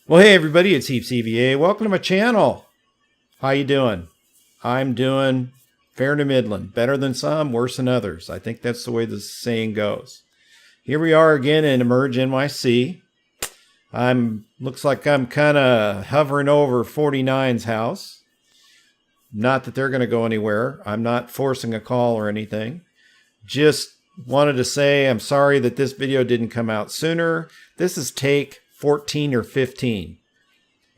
Well, hey everybody, it's HeapCVA. Welcome to my channel. How you doing? I'm doing fair to middling. Better than some, worse than others. I think that's the way the saying goes. Here we are again in EmergeNYC. Looks like I'm kind of hovering over 49's house. Not that they're going to go anywhere. I'm not forcing a call or anything. Just wanted to say I'm sorry that this video didn't come out sooner. This is take 14 or 15.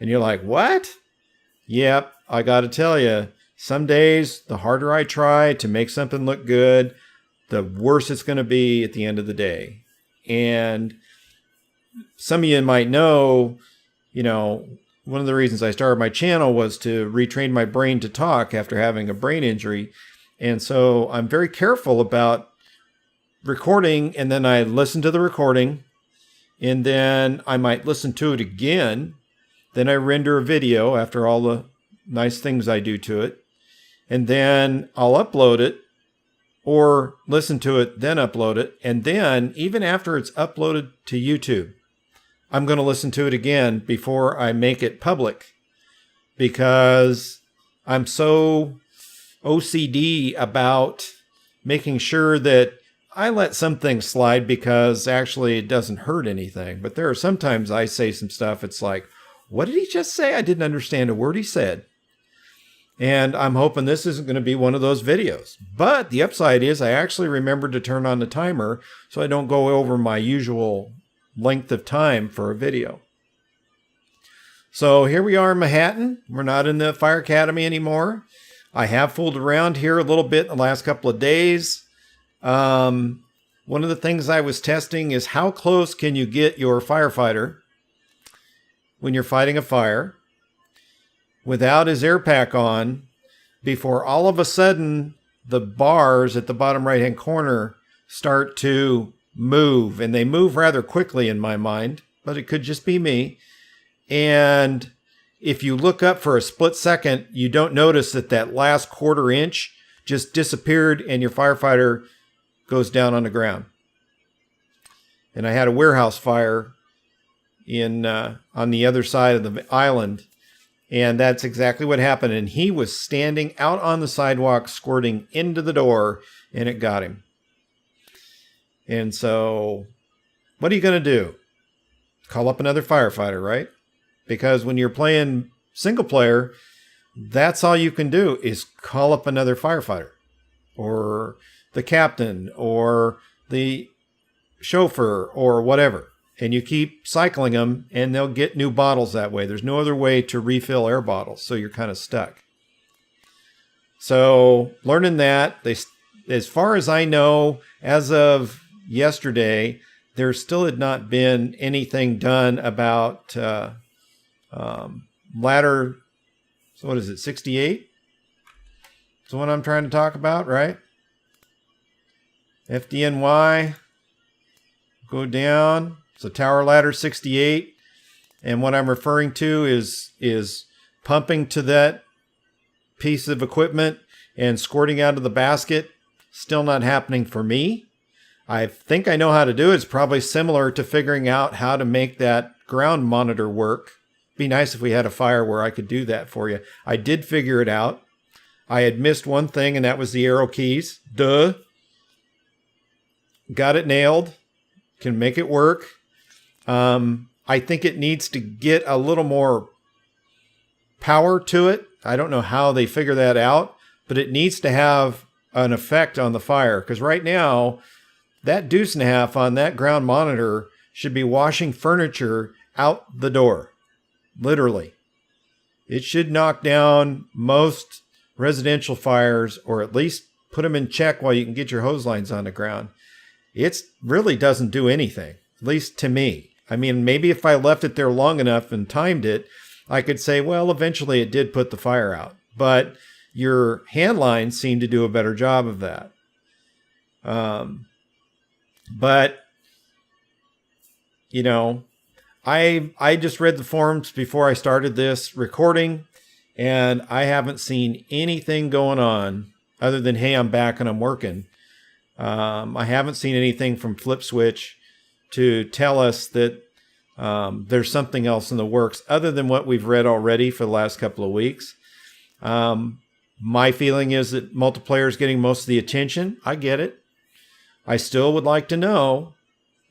And you're like, what? Yep, I got to tell you, some days the harder I try to make something look good, the worse it's going to be at the end of the day. And some of you might know, one of the reasons I started my channel was to retrain my brain to talk after having a brain injury. And so I'm very careful about recording, and then I listen to the recording, and then I might listen to it again. Then I render a video after all the nice things I do to it. And then I'll upload it, or listen to it, then upload it. And then, even after it's uploaded to YouTube, I'm going to listen to it again before I make it public, because I'm so OCD about making sure that I let some things slide because actually it doesn't hurt anything. But there are sometimes I say some stuff, it's like, what did he just say? I didn't understand a word he said. And I'm hoping this isn't going to be one of those videos. But the upside is I actually remembered to turn on the timer so I don't go over my usual length of time for a video. So here we are in Manhattan. We're not in the Fire Academy anymore. I have fooled around here a little bit in the last couple of days. One of the things I was testing is how close can you get your firefighter when you're fighting a fire without his air pack on before all of a sudden the bars at the bottom right hand corner start to move, and they move rather quickly in my mind, but it could just be me. And if you look up for a split second, you don't notice that that last quarter inch just disappeared and your firefighter goes down on the ground. And I had a warehouse fire on the other side of the island, and that's exactly what happened. And he was standing out on the sidewalk, squirting into the door, and it got him. And so, what are you going to do? Call up another firefighter, right? Because when you're playing single player, that's all you can do is call up another firefighter, or the captain, or the chauffeur, or whatever. And you keep cycling them, and they'll get new bottles that way. There's no other way to refill air bottles, so you're kind of stuck. So learning that, as far as I know, as of yesterday, there still had not been anything done about ladder, so what is it, 68? That's the one I'm trying to talk about, right? FDNY, go down. So tower ladder 68. And what I'm referring to is pumping to that piece of equipment and squirting out of the basket. Still not happening for me. I think I know how to do it. It's probably similar to figuring out how to make that ground monitor work. Be nice if we had a fire where I could do that for you. I did figure it out. I had missed one thing, and that was the arrow keys. Duh. Got it nailed. Can make it work. I think it needs to get a little more power to it. I don't know how they figure that out, but it needs to have an effect on the fire. Because right now, that 1.5 on that ground monitor should be washing furniture out the door. Literally. It should knock down most residential fires, or at least put them in check while you can get your hose lines on the ground. It really doesn't do anything, at least to me. I mean, maybe if I left it there long enough and timed it, I could say, well, eventually it did put the fire out. But your hand lines seem to do a better job of that. But, I just read the forums before I started this recording, and I haven't seen anything going on other than, hey, I'm back and I'm working. I haven't seen anything from Flip Switch to tell us that there's something else in the works other than what we've read already for the last couple of weeks. My feeling is that multiplayer is getting most of the attention. I get it. I still would like to know,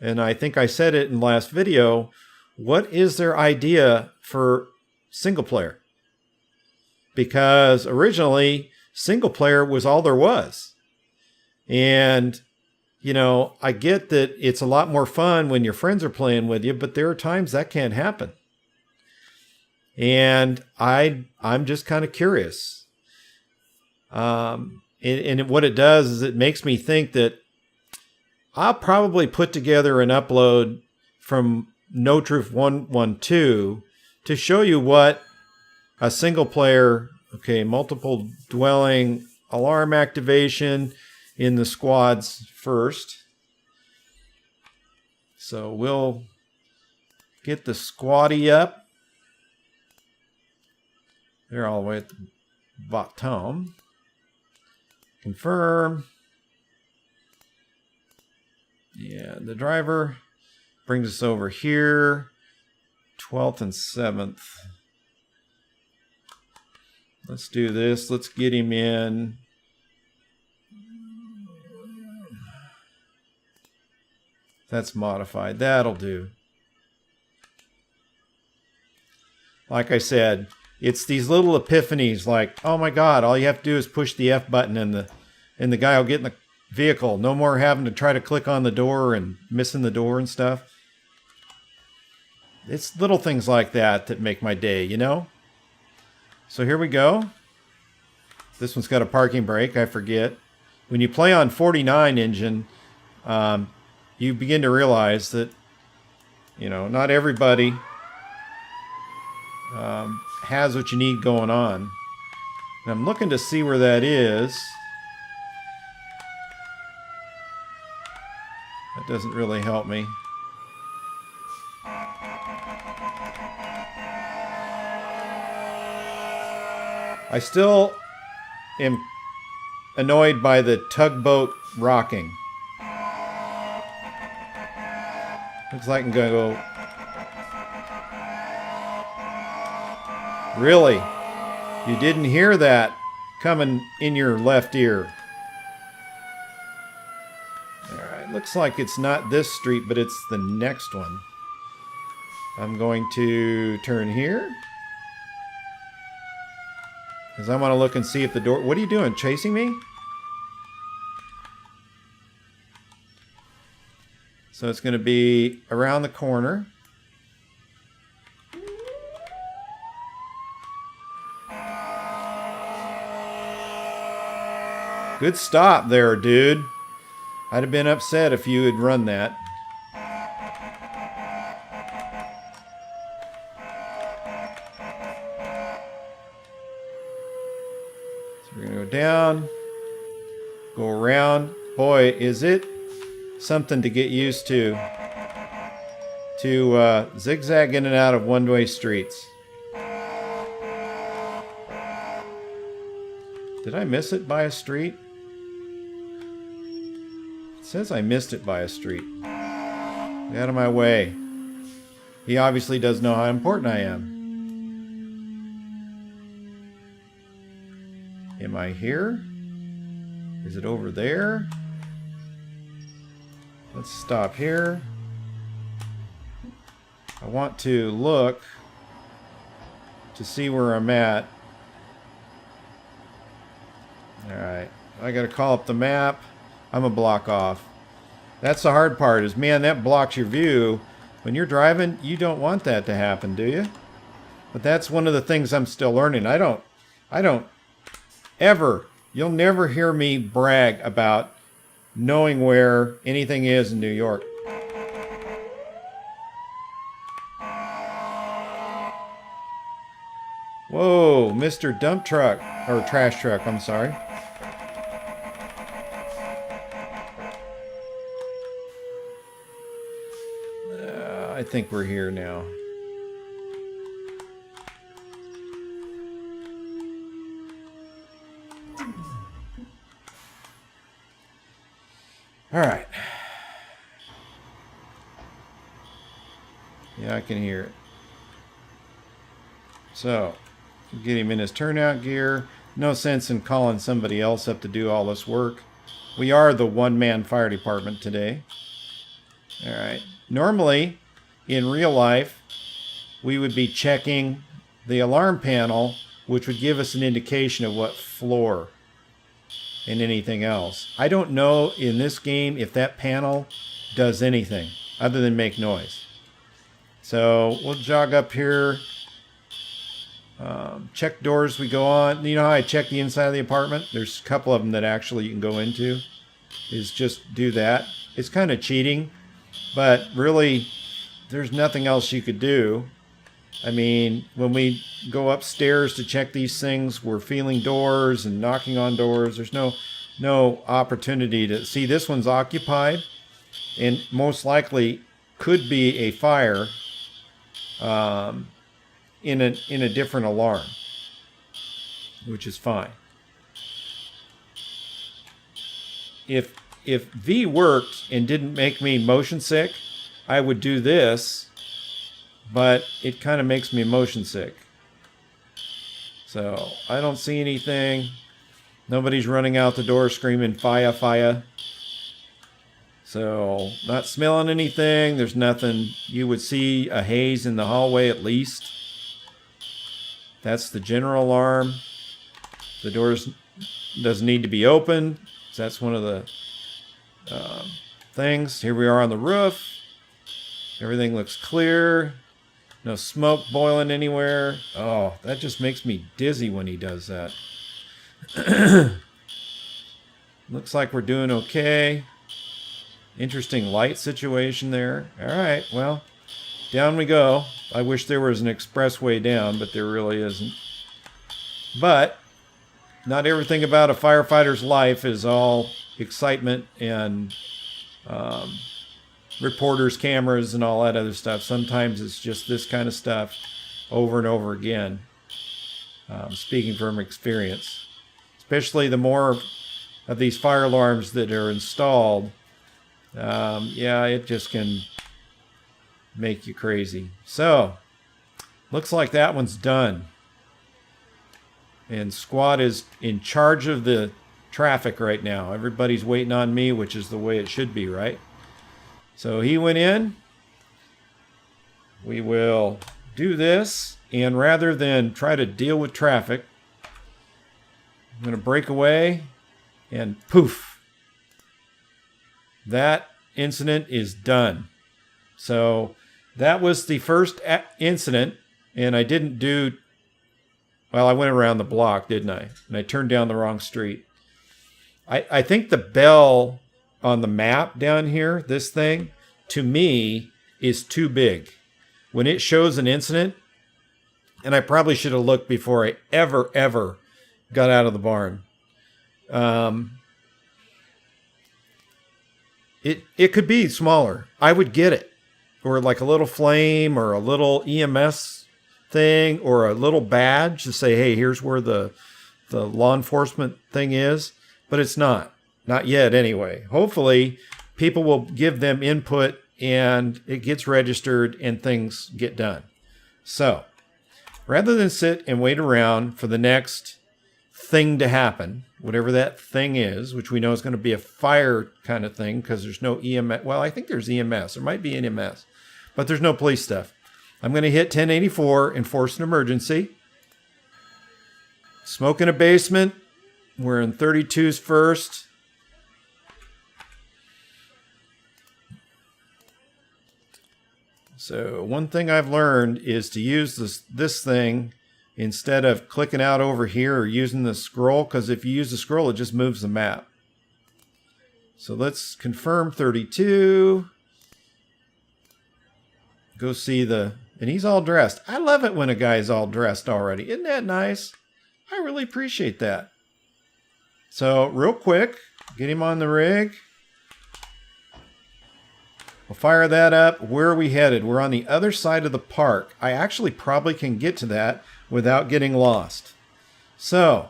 and I think I said it in the last video, what is their idea for single player? Because originally, single player was all there was. And, you know, I get that it's a lot more fun when your friends are playing with you, but there are times that can't happen. And I'm just kind of curious. And what it does is it makes me think that I'll probably put together an upload from No Truth 112 to show you what a single player, okay, multiple dwelling alarm activation in the squads first. So we'll get the squatty up. They're all the way at the bottom. Confirm. Yeah, the driver brings us over here. 12th and 7th. Let's do this. Let's get him in. That's modified. That'll do. Like I said, it's these little epiphanies like, oh my God, all you have to do is push the F button and the guy will get in the vehicle. No more having to try to click on the door and missing the door and stuff. It's little things like that that make my day, you know? So here we go. This one's got a parking brake, I forget. When you play on 49 engine, you begin to realize that, you know, not everybody has what you need going on. And I'm looking to see where that is. That doesn't really help me. I still am annoyed by the tugboat rocking. Looks like I'm gonna go. Really? You didn't hear that coming in your left ear. Alright, looks like it's not this street, but it's the next one. I'm going to turn here. Because I want to look and see if the door... What are you doing? Chasing me? So it's going to be around the corner. Good stop there, dude. I'd have been upset if you had run that. So we're going to go down, go around. Boy, is it something to get used to zigzag in and out of one-way streets. Did I miss it by a street? It says I missed it by a street. Get out of my way. He obviously does know how important I am. Am I here? Is it over there? Let's stop here. I want to look to see where I'm at. Alright, I gotta call up the map. I'm a block off. That's the hard part is, man, that blocks your view. When you're driving, you don't want that to happen, do you? But that's one of the things I'm still learning. I don't ever, you'll never hear me brag about knowing where anything is in New York. Whoa, Mr. Dump Truck, or Trash Truck, I'm sorry. I think we're here now. All right. Yeah, I can hear it. So, get him in his turnout gear. No sense in calling somebody else up to do all this work. We are the one-man fire department today. All right. Normally, in real life, we would be checking the alarm panel, which would give us an indication of what floor and anything else. I don't know in this game if that panel does anything other than make noise. So we'll jog up here. Check doors we go on. You know how I check the inside of the apartment? There's a couple of them that actually you can go into. Is just do that. It's kind of cheating, but really there's nothing else you could do. I mean, when we go upstairs to check these things, we're feeling doors and knocking on doors. There's no opportunity to see. This one's occupied and most likely could be a fire in a different alarm, which is fine. If V worked and didn't make me motion sick, I would do this, but it kind of makes me motion sick. So I don't see anything. Nobody's running out the door screaming fire, fire. So not smelling anything. There's nothing. You would see a haze in the hallway at least. That's the general alarm. The doors doesn't need to be opened. So that's one of the things. Here we are on the roof. Everything looks clear. No smoke boiling anywhere. Oh, that just makes me dizzy when he does that. Looks like we're doing okay. Interesting light situation there. All right, well, down we go. I wish there was an expressway down, but there really isn't. But not everything about a firefighter's life is all excitement and reporters, cameras, and all that other stuff. Sometimes it's just this kind of stuff over and over again. Speaking from experience. Especially the more of these fire alarms that are installed, yeah, it just can make you crazy. So, looks like that one's done. And squad is in charge of the traffic right now. Everybody's waiting on me, which is the way it should be, right? So he went in. We will do this, and rather than try to deal with traffic, I'm going to break away, and poof. That incident is done. So that was the first incident, and I didn't do, well, I went around the block, didn't I? And I turned down the wrong street. I think the bell on the map down here, this thing, to me, is too big. When it shows an incident, and I probably should have looked before I ever got out of the barn. It could be smaller. I would get it. Or like a little flame or a little EMS thing or a little badge to say, hey, here's where the law enforcement thing is. But it's not. Not yet anyway. Hopefully people will give them input and it gets registered and things get done. So rather than sit and wait around for the next thing to happen, whatever that thing is, which we know is going to be a fire kind of thing because there's no EMS. Well, I think there's EMS. There might be an EMS, but there's no police stuff. I'm going to hit 1084, enforce an emergency. Smoke in a basement. We're in 32s first. So one thing I've learned is to use this thing instead of clicking out over here or using the scroll, because if you use the scroll, it just moves the map. So let's confirm 32. Go see and he's all dressed. I love it when a guy's all dressed already. Isn't that nice? I really appreciate that. So real quick, get him on the rig. We'll fire that up. Where are we headed? We're on the other side of the park. I actually probably can get to that without getting lost. So,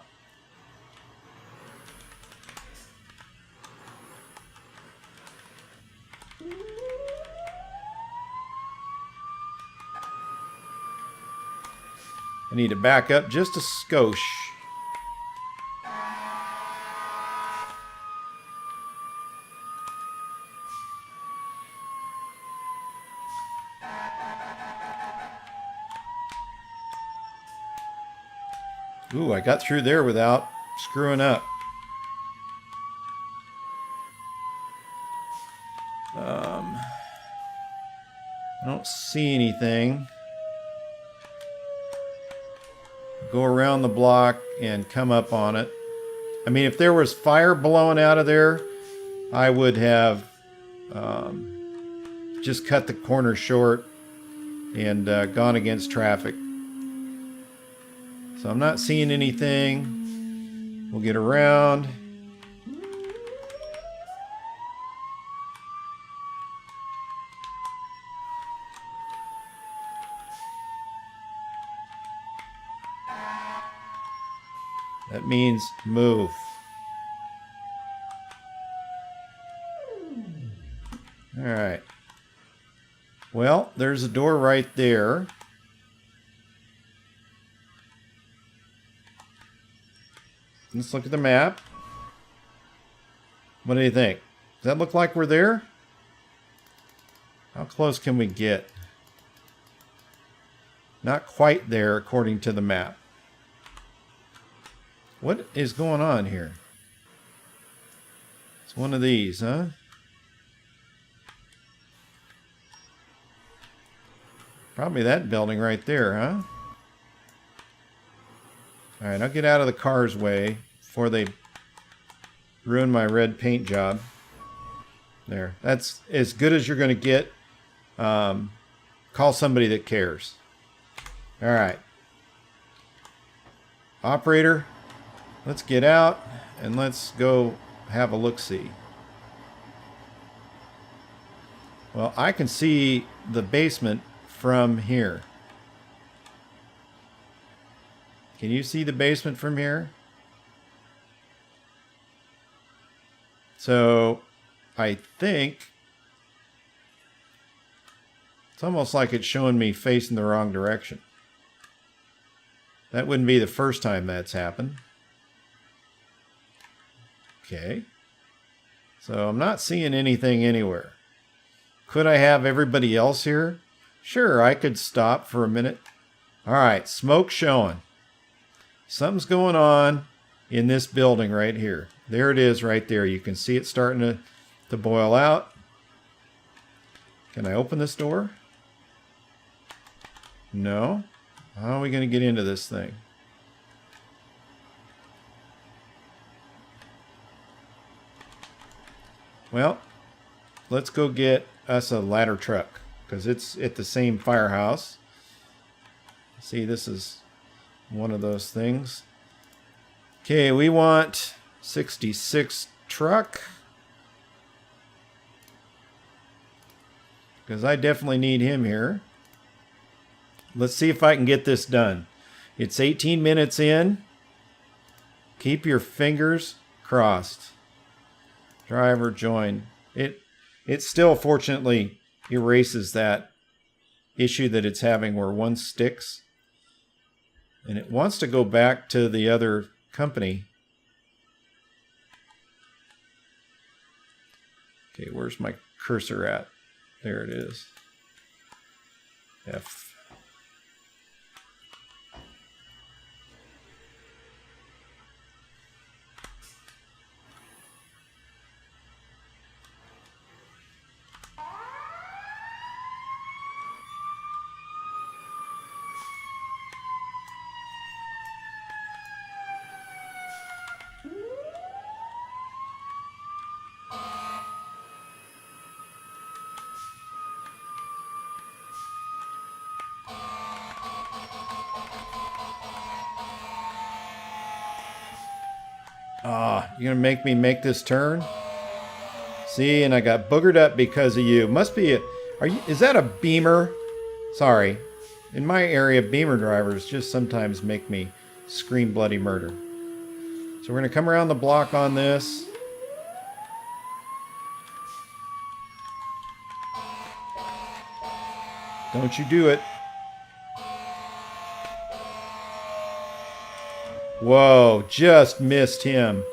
I need to back up just a skosh. Ooh, I got through there without screwing up. I don't see anything. Go around the block and come up on it. I mean, if there was fire blowing out of there, I would have just cut the corner short and gone against traffic. So I'm not seeing anything. We'll get around. That means move. All right. Well, there's a door right there. Let's look at the map. What do you think? Does that look like we're there? How close can we get? Not quite there according to the map. What is going on here? It's one of these, huh? Probably that building right there, huh? All right, I'll get out of the car's way before they ruin my red paint job. There. That's as good as you're going to get. Call somebody that cares. All right. Operator, let's get out and let's go have a look-see. Well, I can see the basement from here. Can you see the basement from here? So I think it's almost like it's showing me facing the wrong direction. That wouldn't be the first time that's happened. Okay. So I'm not seeing anything anywhere. Could I have everybody else here? Sure, I could stop for a minute. All right, smoke showing. Something's going on in this building right here. There it is right there. You can see it starting to boil out. Can I open this door? No. How are we going to get into this thing? Well, let's go get us a ladder truck because it's at the same firehouse. See, this is one of those things. Okay, we want 66 truck because I definitely need him here. Let's see if I can get this done. It's 18 minutes in. Keep your fingers crossed. Driver join. It still fortunately erases that issue that it's having where one sticks. And it wants to go back to the other company. Okay, where's my cursor at? There it is. F. You're gonna make me make this turn? See, and I got boogered up because of you. Must be a, is that a Beamer? Sorry. In my area, Beamer drivers just sometimes make me scream bloody murder. So we're gonna come around the block on this. Don't you do it. Whoa, just missed him.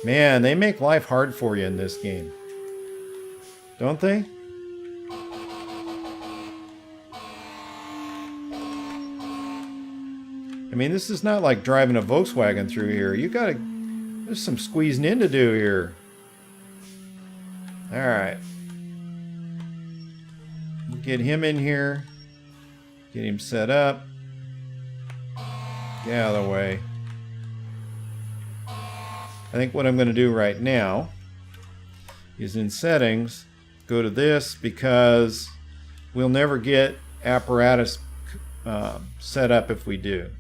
Man, they make life hard for you in this game. Don't they? I mean, this is not like driving a Volkswagen through here. There's some squeezing in to do here. Alright. Get him in here. Get him set up. Get out of the way. I think what I'm going to do right now is in settings, go to this because we'll never get apparatus set up if we do.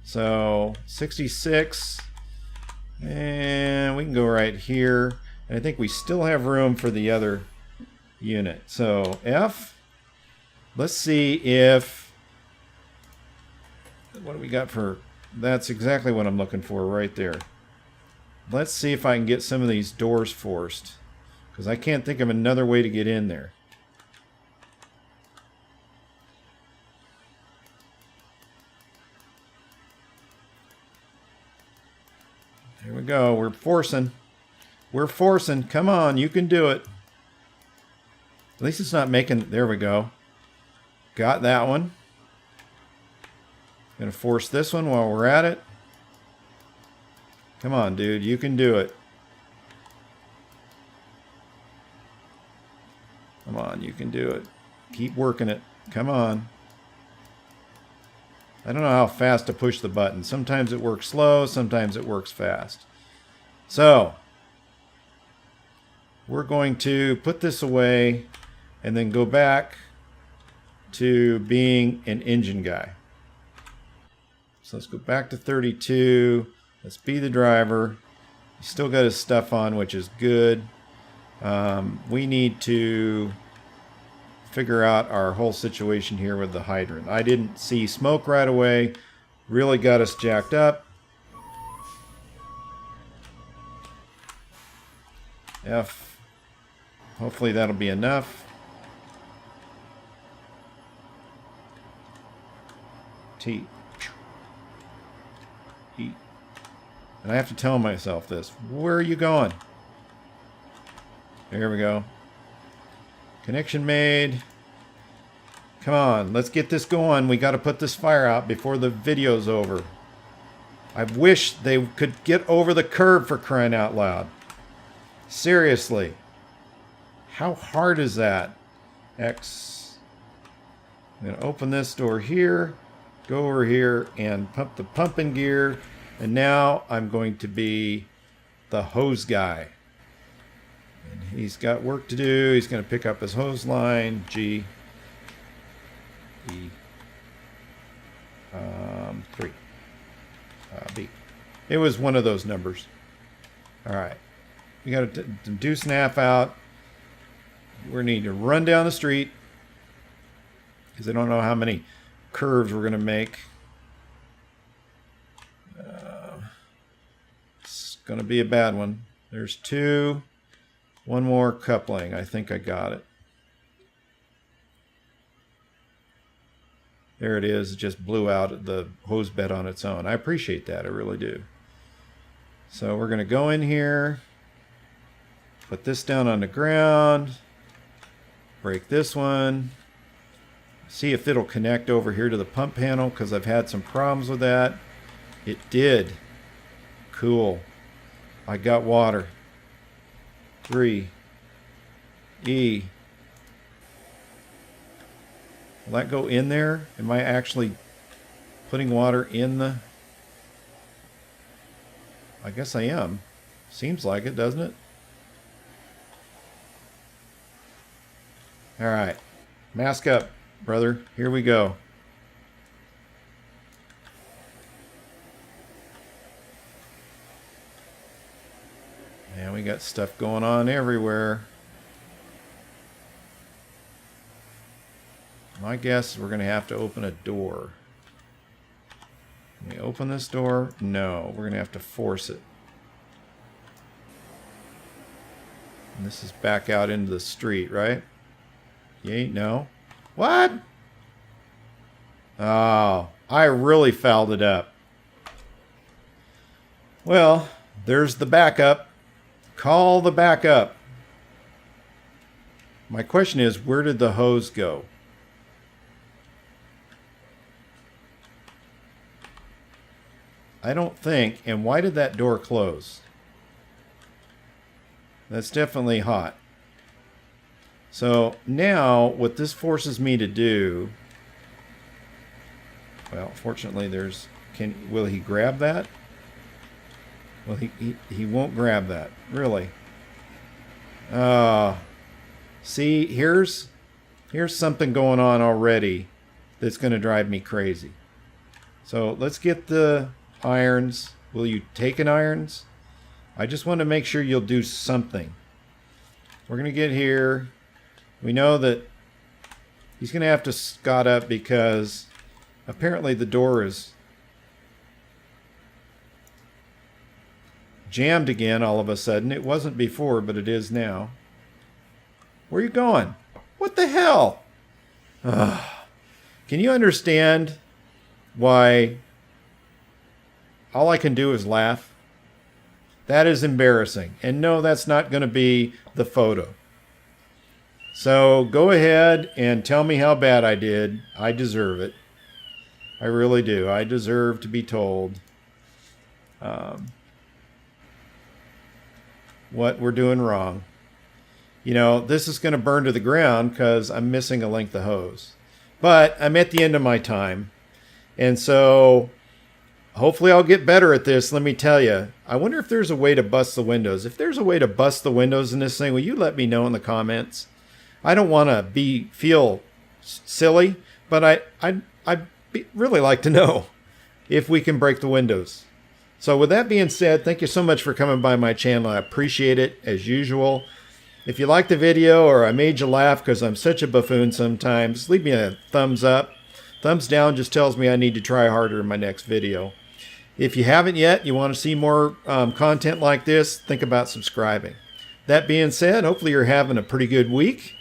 So 66, and we can go right here. And I think we still have room for the other unit. So F, let's see if, what do we got for, that's exactly what I'm looking for right there. Let's see if I can get some of these doors forced, because I can't think of another way to get in there. There we go. We're forcing. We're forcing. Come on, you can do it. At least it's not making... There we go. Got that one. Gonna force this one while we're at it. Come on, dude. You can do it. Come on, you can do it. Keep working it. Come on. I don't know how fast to push the button. Sometimes it works slow, sometimes it works fast. So, we're going to put this away and then go back to being an engine guy. So let's go back to 32. Let's be the driver. He's still got his stuff on, which is good. We need to figure out our whole situation here with the hydrant. I didn't see smoke right away. Really got us jacked up. F. Hopefully that'll be enough. T. E. And I have to tell myself this. Where are you going? There we go. Connection made. Come on, let's get this going. We got to put this fire out before the video's over. I wish they could get over the curb, for crying out loud. Seriously. How hard is that? X. I'm going to open this door here, go over here and pump the pump in gear. And now I'm going to be the hose guy. And he's got work to do. He's going to pick up his hose line. G. E. 3. B. It was one of those numbers. All right. We got to do snap out. We need to run down the street because I don't know how many curves we're going to make. It's going to be a bad one. There's 2. One more coupling. I think I got it. There it is. It just blew out the hose bed on its own. I appreciate that. I really do. So we're going to go in here. Put this down on the ground. Break this one. See if it'll connect over here to the pump panel, because I've had some problems with that. It did. Cool. I got water. 3. E. Will that go in there? Am I actually putting water in the... I guess I am. Seems like it, doesn't it? Alright. Mask up, brother. Here we go. And we got stuff going on everywhere. My guess is we're going to have to open a door. Can we open this door? No, we're going to have to force it. And this is back out into the street, right? Yay, no. What? Oh, I really fouled it up. Well, there's the backup. Call the backup. My question is, where did the hose go? I don't think. And why did that door close? That's definitely hot. So now what this forces me to do, well, fortunately will he grab that? Well, he won't grab that, really. See, here's something going on already that's going to drive me crazy. So let's get the irons. Will you take an irons? I just want to make sure you'll do something. We're going to get here. We know that he's going to have to scot up because apparently the door is jammed again all of a sudden. It wasn't before, but it is now. Where are you going? What the hell? Can you understand why all I can do is laugh? That is embarrassing. And no, that's not going to be the photo. So go ahead and tell me how bad I did. I deserve it. I really do. I deserve to be told what we're doing wrong. You know, this is going to burn to the ground because I'm missing a length of hose. But I'm at the end of my time. And so hopefully I'll get better at this. Let me tell you, I wonder if there's a way to bust the windows. If there's a way to bust the windows in this thing, will you let me know in the comments? I don't want to feel silly, but I'd really like to know if we can break the windows. So with that being said, thank you so much for coming by my channel. I appreciate it as usual. If you liked the video or I made you laugh because I'm such a buffoon sometimes, leave me a thumbs up. Thumbs down just tells me I need to try harder in my next video. If you haven't yet, you want to see more content like this, think about subscribing. That being said, hopefully you're having a pretty good week.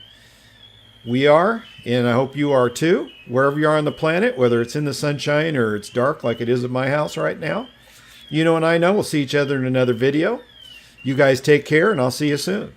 We are, and I hope you are too, wherever you are on the planet, whether it's in the sunshine or it's dark like it is at my house right now. You know and I know we'll see each other in another video. You guys take care, and I'll see you soon.